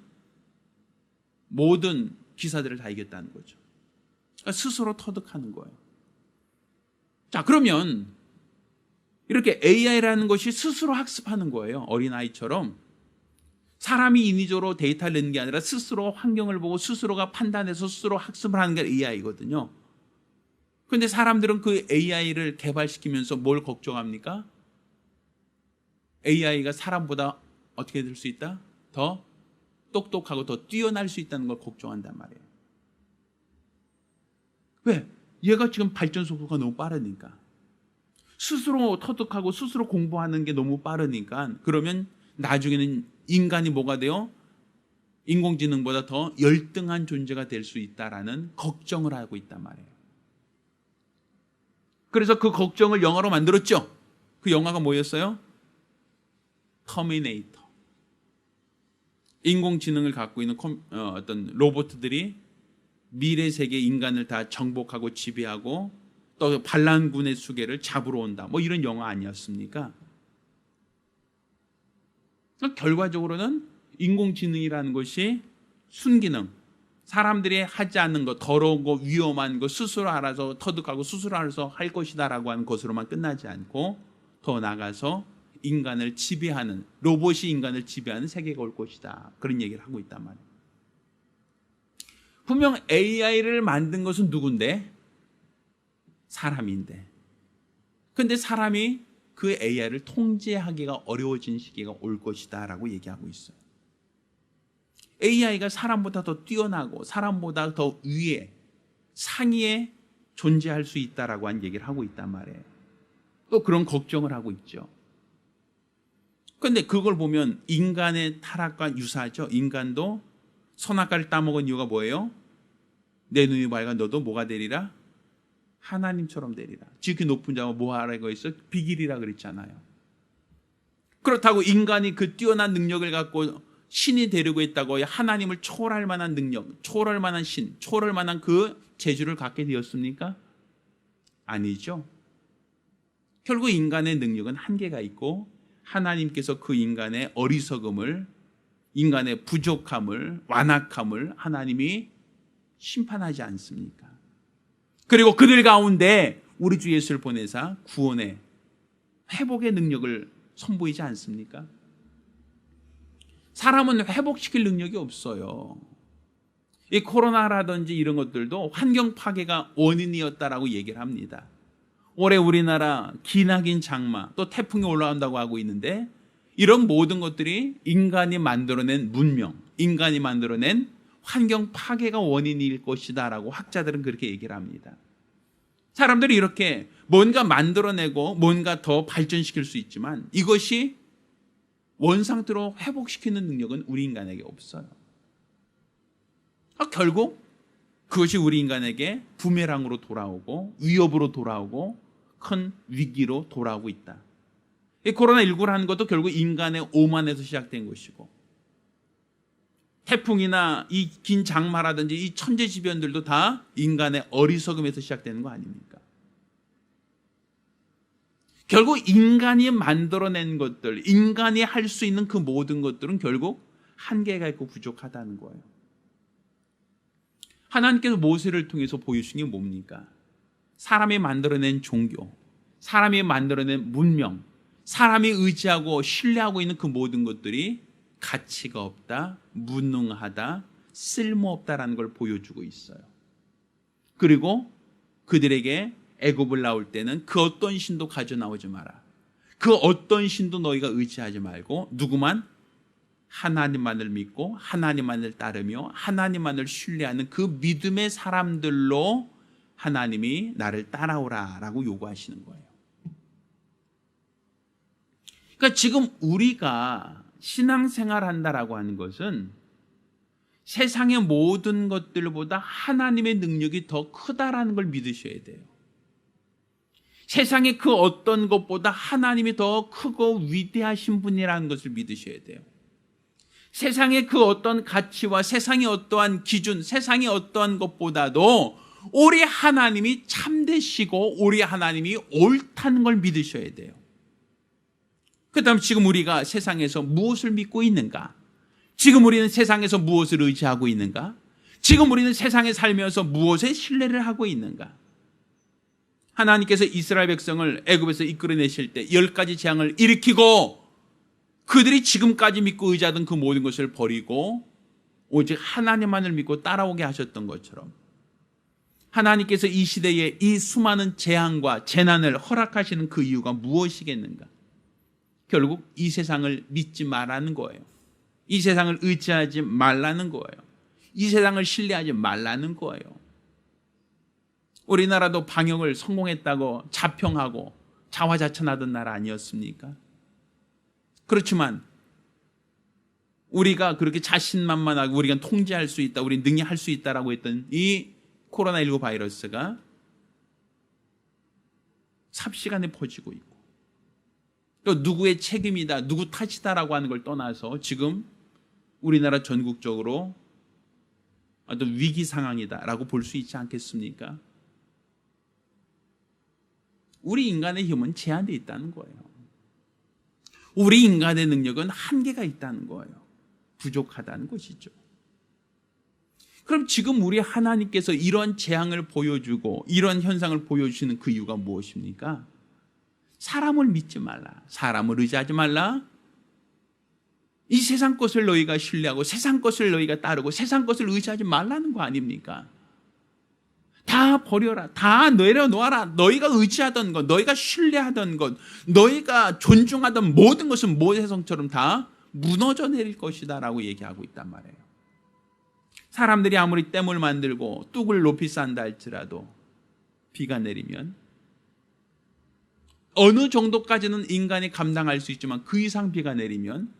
모든 기사들을 다 이겼다는 거죠. 그러니까 스스로 터득하는 거예요. 자, 그러면 이렇게 AI라는 것이 스스로 학습하는 거예요. 어린아이처럼. 사람이 인위적으로 데이터를 내는 게 아니라 스스로 환경을 보고 스스로가 판단해서 스스로 학습을 하는 게 AI거든요. 그런데 사람들은 그 AI를 개발시키면서 뭘 걱정합니까? AI가 사람보다 어떻게 될 수 있다? 더 똑똑하고 더 뛰어날 수 있다는 걸 걱정한단 말이에요. 왜? 얘가 지금 발전 속도가 너무 빠르니까. 스스로 터득하고 스스로 공부하는 게 너무 빠르니까, 그러면 나중에는 인간이 뭐가 돼요? 인공지능보다 더 열등한 존재가 될 수 있다라는 걱정을 하고 있단 말이에요. 그래서 그 걱정을 영화로 만들었죠. 그 영화가 뭐였어요? 터미네이터. 인공지능을 갖고 있는 어떤 로봇들이 미래 세계 인간을 다 정복하고 지배하고 또 반란군의 수계를 잡으러 온다. 뭐 이런 영화 아니었습니까? 결과적으로는 인공지능이라는 것이 순기능, 사람들이 하지 않는 것, 더러운 거, 위험한 거 스스로 알아서 터득하고 스스로 알아서 할 것이다라고 하는 것으로만 끝나지 않고 더 나가서 인간을 지배하는, 로봇이 인간을 지배하는 세계가 올 것이다. 그런 얘기를 하고 있단 말이에요. 분명 AI를 만든 것은 누군데? 사람인데. 근데 사람이 그 AI를 통제하기가 어려워진 시기가 올 것이다 라고 얘기하고 있어요. AI가 사람보다 더 뛰어나고 사람보다 더 위에 상위에 존재할 수 있다라고 한 얘기를 하고 있단 말이에요. 또 그런 걱정을 하고 있죠. 그런데 그걸 보면 인간의 타락과 유사하죠. 인간도 선악과를 따먹은 이유가 뭐예요? 내 눈이 밝아 너도 뭐가 되리라? 하나님처럼 되리라. 지극히 높은 자와 뭐하라고 했어? 비길이라 그랬잖아요. 그렇다고 인간이 그 뛰어난 능력을 갖고 신이 되려고 했다고 하나님을 초월할 만한 능력, 초월할 만한 신, 초월할 만한 그 재주를 갖게 되었습니까? 아니죠. 결국 인간의 능력은 한계가 있고 하나님께서 그 인간의 어리석음을, 인간의 부족함을, 완악함을 하나님이 심판하지 않습니까? 그리고 그들 가운데 우리 주 예수를 보내사 구원의 회복의 능력을 선보이지 않습니까? 사람은 회복시킬 능력이 없어요. 이 코로나라든지 이런 것들도 환경 파괴가 원인이었다라고 얘기를 합니다. 올해 우리나라 기나긴 장마, 또 태풍이 올라온다고 하고 있는데 이런 모든 것들이 인간이 만들어낸 문명, 인간이 만들어낸 환경 파괴가 원인일 것이다 라고 학자들은 그렇게 얘기를 합니다. 사람들이 이렇게 뭔가 만들어내고 뭔가 더 발전시킬 수 있지만 이것이 원상태로 회복시키는 능력은 우리 인간에게 없어요. 결국 그것이 우리 인간에게 부메랑으로 돌아오고 위협으로 돌아오고 큰 위기로 돌아오고 있다. 이 코로나19라는 것도 결국 인간의 오만에서 시작된 것이고 태풍이나 이 긴 장마라든지 이 천재지변들도 다 인간의 어리석음에서 시작되는 거 아닙니까? 결국 인간이 만들어낸 것들, 인간이 할 수 있는 그 모든 것들은 결국 한계가 있고 부족하다는 거예요. 하나님께서 모세를 통해서 보여주신 게 뭡니까? 사람이 만들어낸 종교, 사람이 만들어낸 문명, 사람이 의지하고 신뢰하고 있는 그 모든 것들이 가치가 없다, 무능하다, 쓸모없다라는 걸 보여주고 있어요. 그리고 그들에게 애굽을 나올 때는 그 어떤 신도 가져 나오지 마라. 그 어떤 신도 너희가 의지하지 말고 누구만 하나님만을 믿고 하나님만을 따르며 하나님만을 신뢰하는 그 믿음의 사람들로 하나님이 나를 따라오라라고 요구하시는 거예요. 그러니까 지금 우리가 신앙생활한다라고 하는 것은 세상의 모든 것들보다 하나님의 능력이 더 크다라는 걸 믿으셔야 돼요. 세상의 그 어떤 것보다 하나님이 더 크고 위대하신 분이라는 것을 믿으셔야 돼요. 세상의 그 어떤 가치와 세상의 어떠한 기준, 세상의 어떠한 것보다도 우리 하나님이 참되시고 우리 하나님이 옳다는 걸 믿으셔야 돼요. 그 다음 지금 우리가 세상에서 무엇을 믿고 있는가? 지금 우리는 세상에서 무엇을 의지하고 있는가? 지금 우리는 세상에 살면서 무엇에 신뢰를 하고 있는가? 하나님께서 이스라엘 백성을 애굽에서 이끌어내실 때 10가지 재앙을 일으키고 그들이 지금까지 믿고 의지하던 그 모든 것을 버리고 오직 하나님만을 믿고 따라오게 하셨던 것처럼 하나님께서 이 시대에 이 수많은 재앙과 재난을 허락하시는 그 이유가 무엇이겠는가? 결국 이 세상을 믿지 말라는 거예요. 이 세상을 의지하지 말라는 거예요. 이 세상을 신뢰하지 말라는 거예요. 우리나라도 방역을 성공했다고 자평하고 자화자찬하던 나라 아니었습니까? 그렇지만 우리가 그렇게 자신만만하고 우리가 통제할 수 있다, 우리 능히 할 수 있다라고 했던 이 코로나19 바이러스가 삽시간에 퍼지고 있고 또 누구의 책임이다, 누구 탓이다라고 하는 걸 떠나서 지금 우리나라 전국적으로 어떤 위기 상황이다라고 볼 수 있지 않겠습니까? 우리 인간의 힘은 제한되어 있다는 거예요. 우리 인간의 능력은 한계가 있다는 거예요. 부족하다는 것이죠. 그럼 지금 우리 하나님께서 이런 재앙을 보여주고 이런 현상을 보여주시는 그 이유가 무엇입니까? 사람을 믿지 말라. 사람을 의지하지 말라. 이 세상 것을 너희가 신뢰하고 세상 것을 너희가 따르고 세상 것을 의지하지 말라는 거 아닙니까? 다 버려라. 다 내려놓아라. 너희가 의지하던 것, 너희가 신뢰하던 것, 너희가 존중하던 모든 것은 모세성처럼 다 무너져 내릴 것이다 라고 얘기하고 있단 말이에요. 사람들이 아무리 댐을 만들고 뚝을 높이 쌓는다 할지라도 비가 내리면 어느 정도까지는 인간이 감당할 수 있지만 그 이상 비가 내리면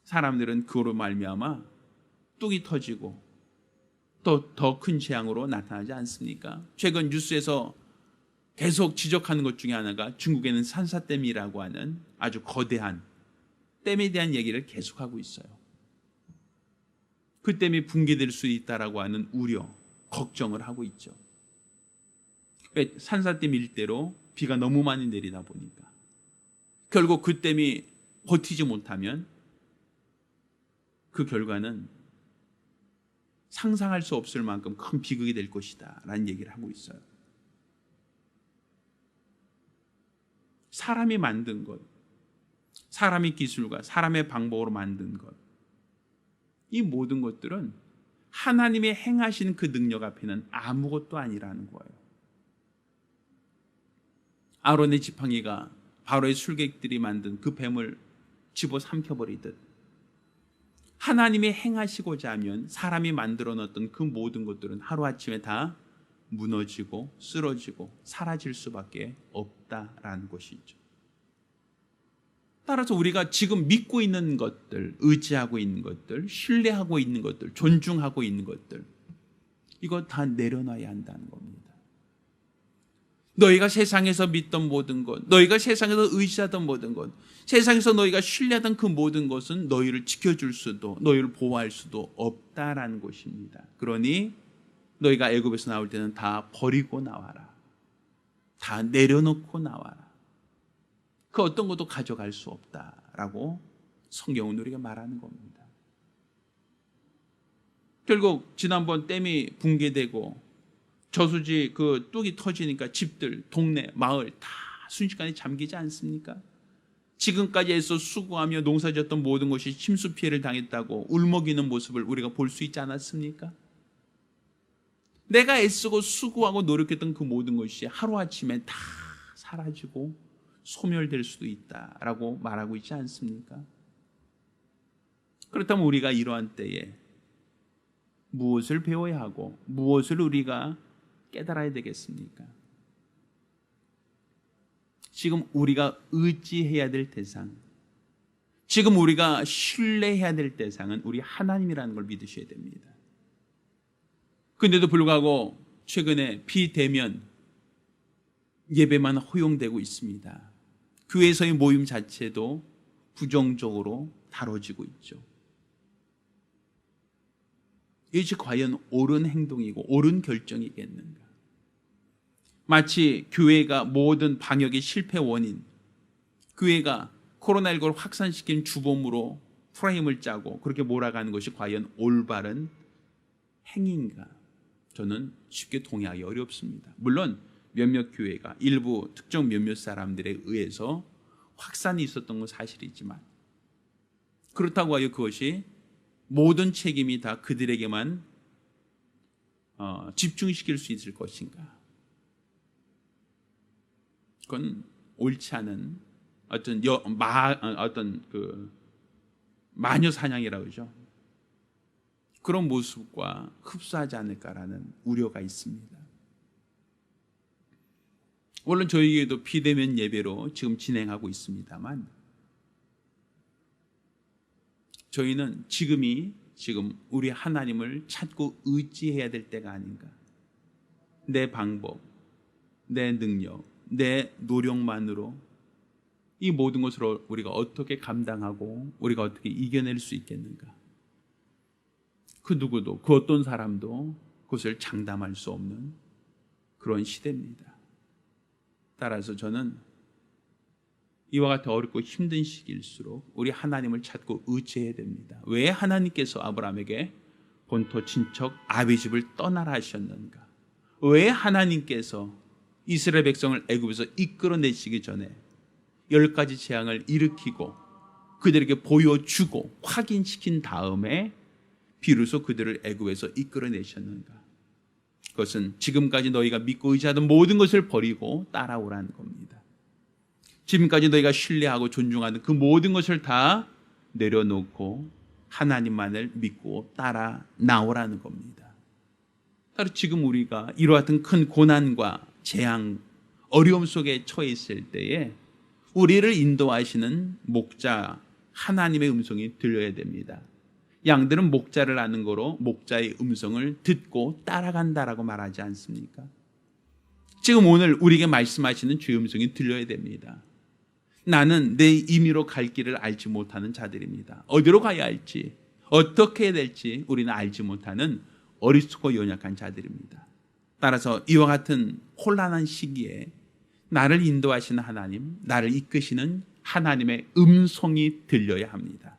사람들은 그로 말미암아 뚝이 터지고 또 더 큰 재앙으로 나타나지 않습니까? 최근 뉴스에서 계속 지적하는 것 중에 하나가 중국에는 산사댐이라고 하는 아주 거대한 댐에 대한 얘기를 계속하고 있어요. 그 댐이 붕괴될 수 있다라고 하는 우려, 걱정을 하고 있죠. 산사댐 일대로 비가 너무 많이 내리다 보니까 결국 그 댐이 버티지 못하면 그 결과는 상상할 수 없을 만큼 큰 비극이 될 것이다 라는 얘기를 하고 있어요. 사람이 만든 것, 사람의 기술과 사람의 방법으로 만든 것, 이 모든 것들은 하나님의 행하신 그 능력 앞에는 아무것도 아니라는 거예요. 아론의 지팡이가 바로의 술객들이 만든 그 뱀을 집어삼켜버리듯 하나님이 행하시고자 하면 사람이 만들어 놨던 그 모든 것들은 하루아침에 다 무너지고 쓰러지고 사라질 수밖에 없다라는 것이죠. 따라서 우리가 지금 믿고 있는 것들, 의지하고 있는 것들, 신뢰하고 있는 것들, 존중하고 있는 것들, 이거 다 내려놔야 한다는 겁니다. 너희가 세상에서 믿던 모든 것, 너희가 세상에서 의지하던 모든 것, 세상에서 너희가 신뢰하던 그 모든 것은 너희를 지켜줄 수도, 너희를 보호할 수도 없다라는 것입니다. 그러니 너희가 애굽에서 나올 때는 다 버리고 나와라. 다 내려놓고 나와라. 그 어떤 것도 가져갈 수 없다라고 성경은 우리가 말하는 겁니다. 결국 지난번 댐이 붕괴되고 저수지 그 뚝이 터지니까 집들, 동네, 마을 다 순식간에 잠기지 않습니까? 지금까지 애써 수고하며 농사지었던 모든 것이 침수 피해를 당했다고 울먹이는 모습을 우리가 볼 수 있지 않았습니까? 내가 애쓰고 수고하고 노력했던 그 모든 것이 하루아침에 다 사라지고 소멸될 수도 있다라고 말하고 있지 않습니까? 그렇다면 우리가 이러한 때에 무엇을 배워야 하고 무엇을 우리가 깨달아야 되겠습니까? 지금 우리가 의지해야 될 대상, 지금 우리가 신뢰해야 될 대상은 우리 하나님이라는 걸 믿으셔야 됩니다. 그런데도 불구하고 최근에 비대면 예배만 허용되고 있습니다. 교회에서의 모임 자체도 부정적으로 다뤄지고 있죠. 이것이 과연 옳은 행동이고 옳은 결정이겠는가? 마치 교회가 모든 방역의 실패 원인, 교회가 코로나19를 확산시킨 주범으로 프레임을 짜고 그렇게 몰아가는 것이 과연 올바른 행위인가? 저는 쉽게 동의하기 어렵습니다. 물론 몇몇 교회가 일부 특정 몇몇 사람들에 의해서 확산이 있었던 건 사실이지만 그렇다고 하여 그것이 모든 책임이 다 그들에게만 집중시킬 수 있을 것인가? 그건 옳지 않은 어떤 그 마녀 사냥이라고 그러죠. 그런 모습과 흡사하지 않을까라는 우려가 있습니다. 물론 저희에게도 비대면 예배로 지금 진행하고 있습니다만 저희는 지금 우리 하나님을 찾고 의지해야 될 때가 아닌가. 내 방법, 내 능력, 내 노력만으로 이 모든 것을 우리가 어떻게 감당하고 우리가 어떻게 이겨낼 수 있겠는가. 그 누구도, 그 어떤 사람도 그것을 장담할 수 없는 그런 시대입니다. 따라서 저는 이와 같은 어렵고 힘든 시기일수록 우리 하나님을 찾고 의지해야 됩니다. 왜 하나님께서 아브라함에게 본토 친척 아비 집을 떠나라 하셨는가? 왜 하나님께서 이스라엘 백성을 애굽에서 이끌어내시기 전에 10가지 재앙을 일으키고 그들에게 보여주고 확인시킨 다음에 비로소 그들을 애굽에서 이끌어내셨는가? 그것은 지금까지 너희가 믿고 의지하던 모든 것을 버리고 따라오라는 겁니다. 지금까지 너희가 신뢰하고 존중하는 그 모든 것을 다 내려놓고 하나님만을 믿고 따라 나오라는 겁니다. 따로 지금 우리가 이와 같은 큰 고난과 재앙, 어려움 속에 처해 있을 때에 우리를 인도하시는 목자 하나님의 음성이 들려야 됩니다. 양들은 목자를 아는 거로 목자의 음성을 듣고 따라간다라고 말하지 않습니까? 지금 오늘 우리에게 말씀하시는 주의 음성이 들려야 됩니다. 나는 내 임의로 갈 길을 알지 못하는 자들입니다. 어디로 가야 할지, 어떻게 해야 될지 우리는 알지 못하는 어리석고 연약한 자들입니다. 따라서 이와 같은 혼란한 시기에 나를 인도하시는 하나님, 나를 이끄시는 하나님의 음성이 들려야 합니다.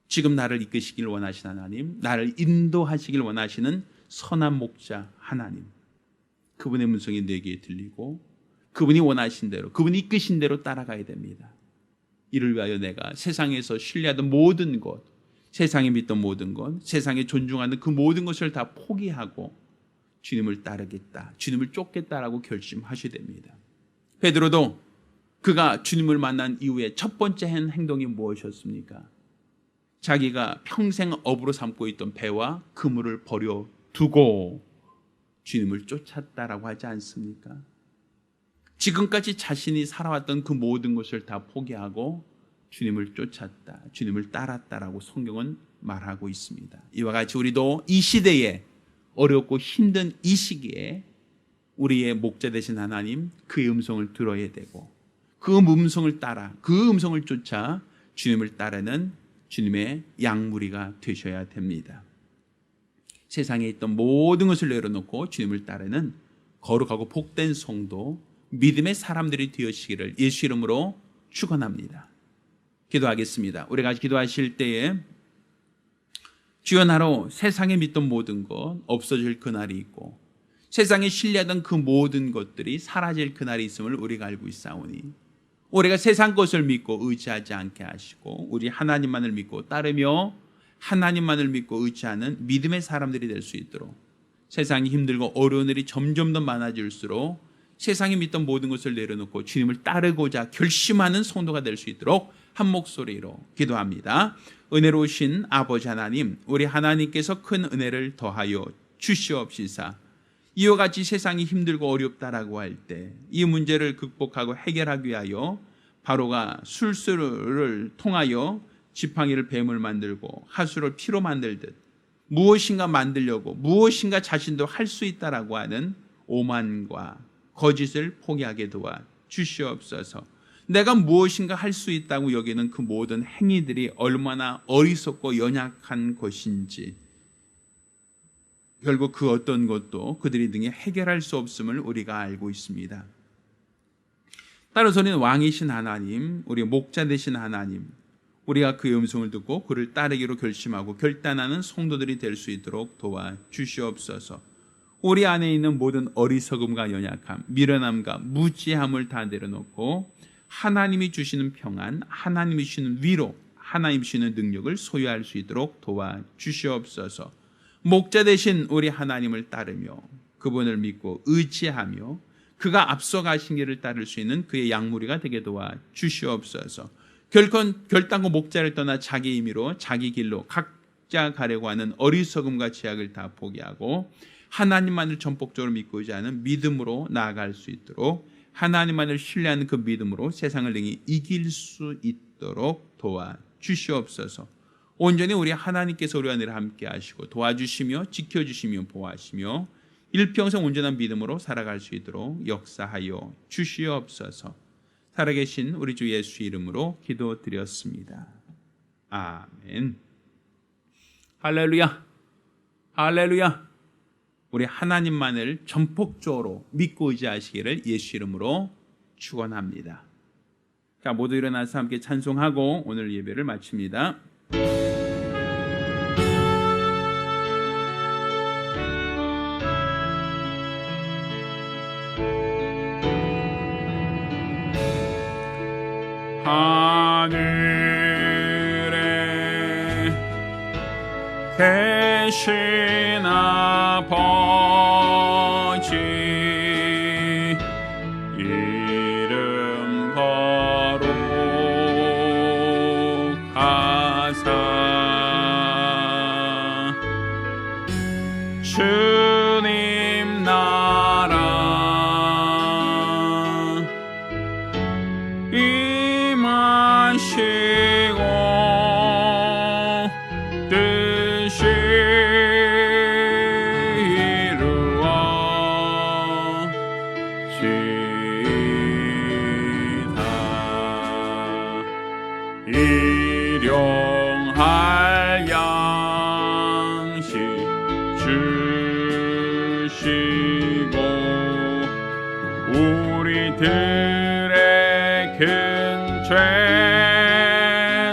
지금 나를 이끄시길 원하시는 하나님, 나를 인도하시길 원하시는 선한 목자 하나님, 그분의 음성이 내게 들리고 그분이 원하신 대로, 그분이 이끄신 대로 따라가야 됩니다. 이를 위하여 내가 세상에서 신뢰하던 모든 것, 세상에 믿던 모든 것, 세상에 존중하는 그 모든 것을 다 포기하고 주님을 따르겠다, 주님을 쫓겠다라고 결심하셔야 됩니다. 베드로도 그가 주님을 만난 이후에 첫 번째 한 행동이 무엇이었습니까? 자기가 평생 업으로 삼고 있던 배와 그물을 버려두고 주님을 쫓았다라고 하지 않습니까? 지금까지 자신이 살아왔던 그 모든 것을 다 포기하고 주님을 쫓았다, 주님을 따랐다라고 성경은 말하고 있습니다. 이와 같이 우리도 이 시대에 어렵고 힘든 이 시기에 우리의 목자 되신 하나님, 그의 음성을 들어야 되고 그 음성을 따라, 그 음성을 쫓아 주님을 따르는 주님의 양무리가 되셔야 됩니다. 세상에 있던 모든 것을 내려놓고 주님을 따르는 거룩하고 복된 성도, 믿음의 사람들이 되시기를 예수 이름으로 축원합니다. 기도하겠습니다. 우리가 기도하실 때에 주여, 나로 세상에 믿던 모든 것 없어질 그날이 있고 세상에 신뢰하던 그 모든 것들이 사라질 그날이 있음을 우리가 알고 있사오니 우리가 세상 것을 믿고 의지하지 않게 하시고 우리 하나님만을 믿고 따르며 하나님만을 믿고 의지하는 믿음의 사람들이 될 수 있도록, 세상이 힘들고 어려운 일이 점점 더 많아질수록 세상에 믿던 모든 것을 내려놓고 주님을 따르고자 결심하는 성도가 될 수 있도록 한 목소리로 기도합니다. 은혜로우신 아버지 하나님, 우리 하나님께서 큰 은혜를 더하여 주시옵시사. 이와 같이 세상이 힘들고 어렵다라고 할 때 이 문제를 극복하고 해결하기 위하여 바로가 술수를 통하여 지팡이를 뱀을 만들고 하수를 피로 만들듯 무엇인가 만들려고, 무엇인가 자신도 할 수 있다라고 하는 오만과 거짓을 포기하게 도와 주시옵소서. 내가 무엇인가 할 수 있다고 여기는 그 모든 행위들이 얼마나 어리석고 연약한 것인지, 결국 그 어떤 것도 그들이 등에 해결할 수 없음을 우리가 알고 있습니다. 따라서는 왕이신 하나님, 우리 목자 되신 하나님, 우리가 그의 음성을 듣고 그를 따르기로 결심하고 결단하는 성도들이 될 수 있도록 도와 주시옵소서. 우리 안에 있는 모든 어리석음과 연약함, 미련함과 무지함을 다 내려놓고 하나님이 주시는 평안, 하나님이 주시는 위로, 하나님이 주시는 능력을 소유할 수 있도록 도와 주시옵소서. 목자 되신 우리 하나님을 따르며 그분을 믿고 의지하며 그가 앞서가신 길을 따를 수 있는 그의 양무리가 되게 도와 주시옵소서. 결단코 목자를 떠나 자기 임의로 자기 길로 각자 가려고 하는 어리석음과 제약을 다 포기하고 하나님만을 전폭적으로 믿고 의지하는 믿음으로 나아갈 수 있도록, 하나님만을 신뢰하는 그 믿음으로 세상을 능히 이길 수 있도록 도와 주시옵소서. 온전히 우리 하나님께서 우리와 늘 함께 하시고 도와주시며 지켜주시며 보호하시며 일평생 온전한 믿음으로 살아갈 수 있도록 역사하여 주시옵소서. 살아계신 우리 주 예수 이름으로 기도드렸습니다. 아멘. 할렐루야, 할렐루야. 우리 하나님만을 전폭적으로 믿고 의지하시기를 예수 이름으로 축원합니다. 자, 모두 일어나서 함께 찬송하고 오늘 예배를 마칩니다. 하늘 대신 아버지 이름 거룩하사 주님 나라 임하시고 뜻이 이루어지이다. 일용할 양식 주시고 우리들의 큰 죄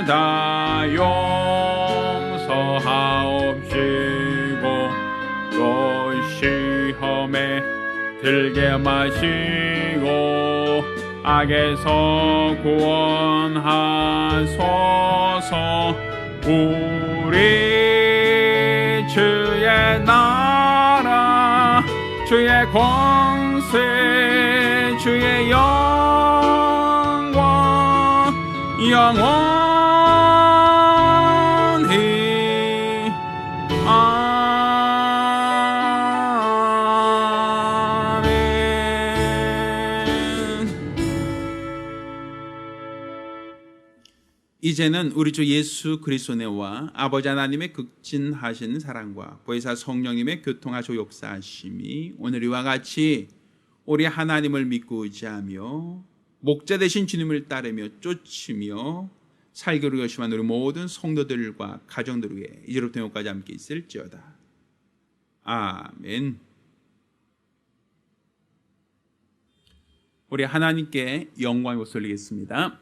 다 용서하옵시고 또 시험에 들게 마시고 악에서 구원하소서. 우리 주의 나라 주의 권세 주의 영광 영원히 아멘. 이제는 우리 주 예수 그리스도의 은혜와 아버지 하나님의 극진하신 사랑과 보혜사 성령님의 교통하시고 역사하심이 오늘 이와 같이 우리 하나님을 믿고 의지하며 목자 되신 주님을 따르며 쫓으며 살기로 결심한 우리 모든 성도들과 가정들 위해 이제부터 영원까지 함께 있을지어다. 아멘. 우리 하나님께 영광을 돌리겠습니다.